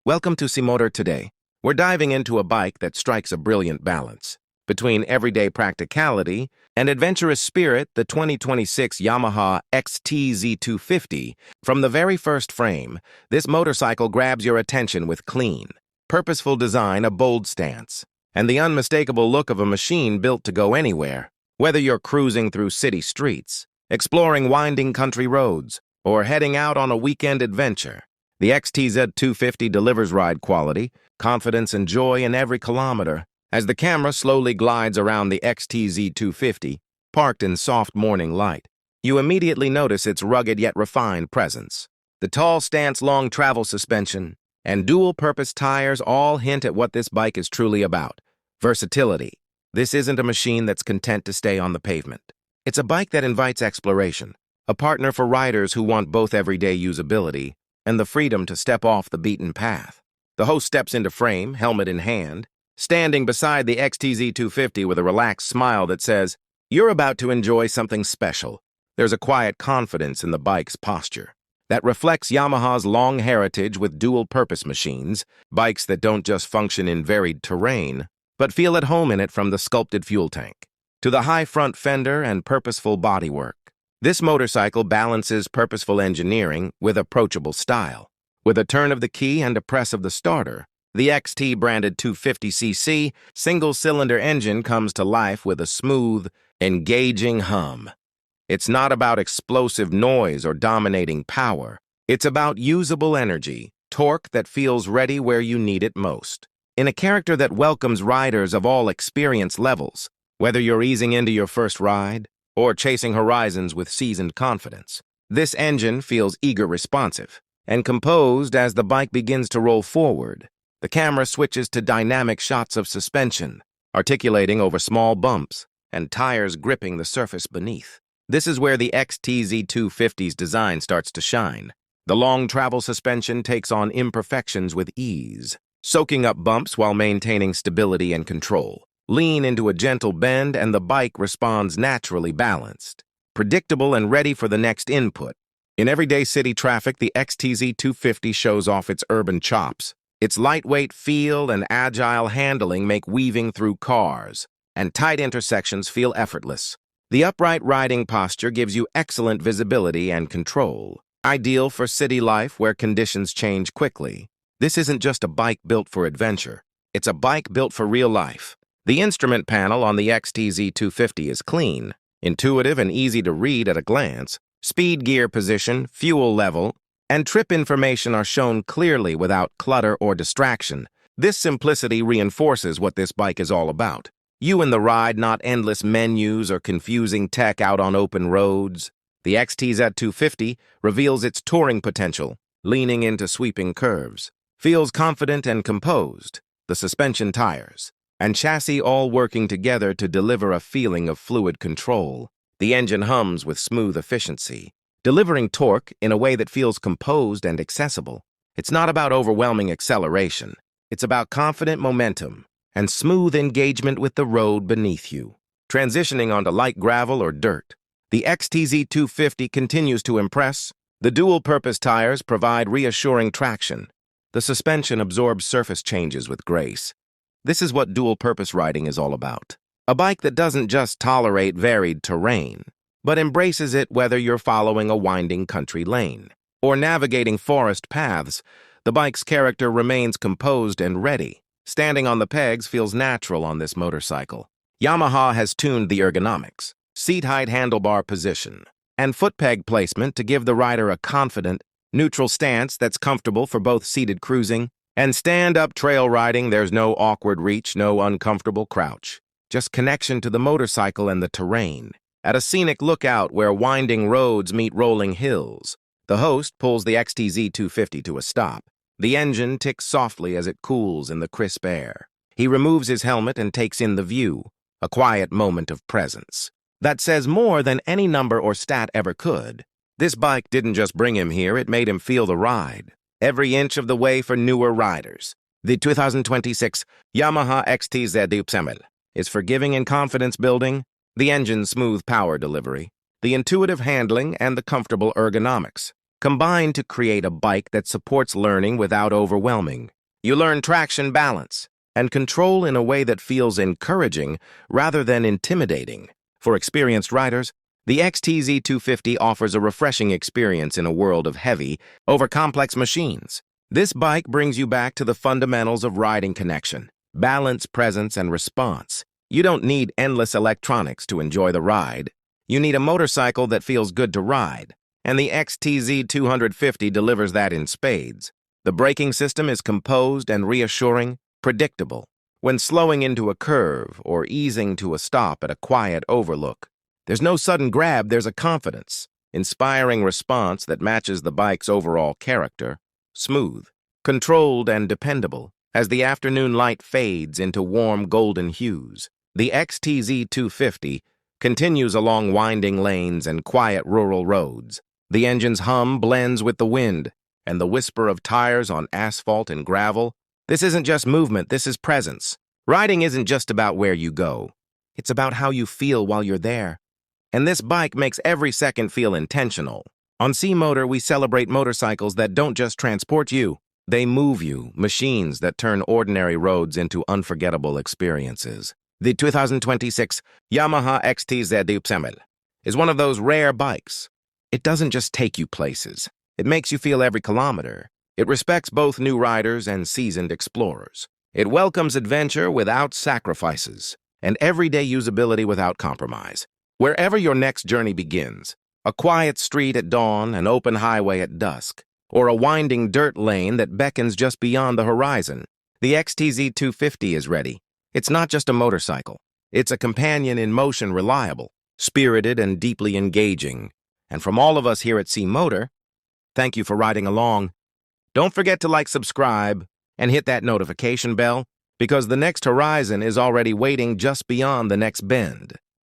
Welcome to C-Motor today. We're diving into a bike that strikes a brilliant balance between everyday practicality and adventurous spirit, the 2026 Yamaha XTZ 250. From the very first frame, this motorcycle grabs your attention with clean, purposeful design, a bold stance, and the unmistakable look of a machine built to go anywhere. Whether you're cruising through city streets, exploring winding country roads, or heading out on a weekend adventure, the XTZ 250 delivers ride quality, confidence, and joy in every kilometer. As the camera slowly glides around the XTZ 250, parked in soft morning light, you immediately notice its rugged yet refined presence. The tall stance, long travel suspension, and dual-purpose tires all hint at what this bike is truly about: versatility. This isn't a machine that's content to stay on the pavement. It's a bike that invites exploration, a partner for riders who want both everyday usability and the freedom to step off the beaten path. The host steps into frame, helmet in hand, standing beside the XTZ 250 with a relaxed smile that says, "You're about to enjoy something special." There's a quiet confidence in the bike's posture that reflects Yamaha's long heritage with dual-purpose machines, bikes that don't just function in varied terrain, but feel at home in it, from the sculpted fuel tank to the high front fender and purposeful bodywork. This motorcycle balances purposeful engineering with approachable style. With a turn of the key and a press of the starter, the XT-branded 250cc single-cylinder engine comes to life with a smooth, engaging hum. It's not about explosive noise or dominating power. It's about usable energy, torque that feels ready where you need it most. In a character that welcomes riders of all experience levels, whether you're easing into your first ride or chasing horizons with seasoned confidence, this engine feels eager, responsive, and composed. As the bike begins to roll forward, the camera switches to dynamic shots of suspension, articulating over small bumps and tires gripping the surface beneath. This is where the XTZ 250's design starts to shine. The long travel suspension takes on imperfections with ease, soaking up bumps while maintaining stability and control. Lean into a gentle bend and the bike responds naturally, balanced, predictable, and ready for the next input. In everyday city traffic, the XTZ 250 shows off its urban chops. Its lightweight feel and agile handling make weaving through cars and tight intersections feel effortless. The upright riding posture gives you excellent visibility and control, ideal for city life where conditions change quickly. This isn't just a bike built for adventure. It's a bike built for real life. The instrument panel on the XTZ 250 is clean, intuitive, and easy to read at a glance. Speed, gear position, fuel level, and trip information are shown clearly without clutter or distraction. This simplicity reinforces what this bike is all about. You in the ride, not endless menus or confusing tech out on open roads. The XTZ 250 reveals its touring potential, leaning into sweeping curves. Feels confident and composed. The suspension, tires, and chassis all working together to deliver a feeling of fluid control. The engine hums with smooth efficiency, delivering torque in a way that feels composed and accessible. It's not about overwhelming acceleration. It's about confident momentum and smooth engagement with the road beneath you. Transitioning onto light gravel or dirt, the XTZ 250 continues to impress. The dual-purpose tires provide reassuring traction. The suspension absorbs surface changes with grace. This is what dual-purpose riding is all about. A bike that doesn't just tolerate varied terrain, but embraces it whether you're following a winding country lane or navigating forest paths. The bike's character remains composed and ready. Standing on the pegs feels natural on this motorcycle. Yamaha has tuned the ergonomics, seat height, handlebar position, and foot peg placement to give the rider a confident, neutral stance that's comfortable for both seated cruising and stand-up trail riding. There's no awkward reach, no uncomfortable crouch, just connection to the motorcycle and the terrain. At a scenic lookout where winding roads meet rolling hills, the host pulls the XTZ 250 to a stop. The engine ticks softly as it cools in the crisp air. He removes his helmet and takes in the view, a quiet moment of presence that says more than any number or stat ever could. This bike didn't just bring him here, it made him feel the ride, every inch of the way. For newer riders, the 2026 Yamaha XTZ 250 is forgiving in confidence building. The engine's smooth power delivery, the intuitive handling, and the comfortable ergonomics combine to create a bike that supports learning without overwhelming. You learn traction balance and control in a way that feels encouraging rather than intimidating. For experienced riders, the XTZ 250 offers a refreshing experience in a world of heavy, over-complex machines. This bike brings you back to the fundamentals of riding connection, balance, presence, and response. You don't need endless electronics to enjoy the ride. You need a motorcycle that feels good to ride, and the XTZ 250 delivers that in spades. The braking system is composed and reassuring, predictable. When slowing into a curve or easing to a stop at a quiet overlook, there's no sudden grab, there's a confidence, inspiring response that matches the bike's overall character. Smooth, controlled, and dependable. As the afternoon light fades into warm golden hues, the XTZ 250 continues along winding lanes and quiet rural roads. The engine's hum blends with the wind, and the whisper of tires on asphalt and gravel. This isn't just movement, this is presence. Riding isn't just about where you go. It's about how you feel while you're there. And this bike makes every second feel intentional. On C-Motor, we celebrate motorcycles that don't just transport you. They move you, machines that turn ordinary roads into unforgettable experiences. The 2026 Yamaha XTZ is one of those rare bikes. It doesn't just take you places. It makes you feel every kilometer. It respects both new riders and seasoned explorers. It welcomes adventure without sacrifices and everyday usability without compromise. Wherever your next journey begins, a quiet street at dawn, an open highway at dusk, or a winding dirt lane that beckons just beyond the horizon, the XTZ 250 is ready. It's not just a motorcycle. It's a companion in motion, reliable, spirited, and deeply engaging. And from all of us here at C-Motor, thank you for riding along. Don't forget to like, subscribe, and hit that notification bell, because the next horizon is already waiting just beyond the next bend.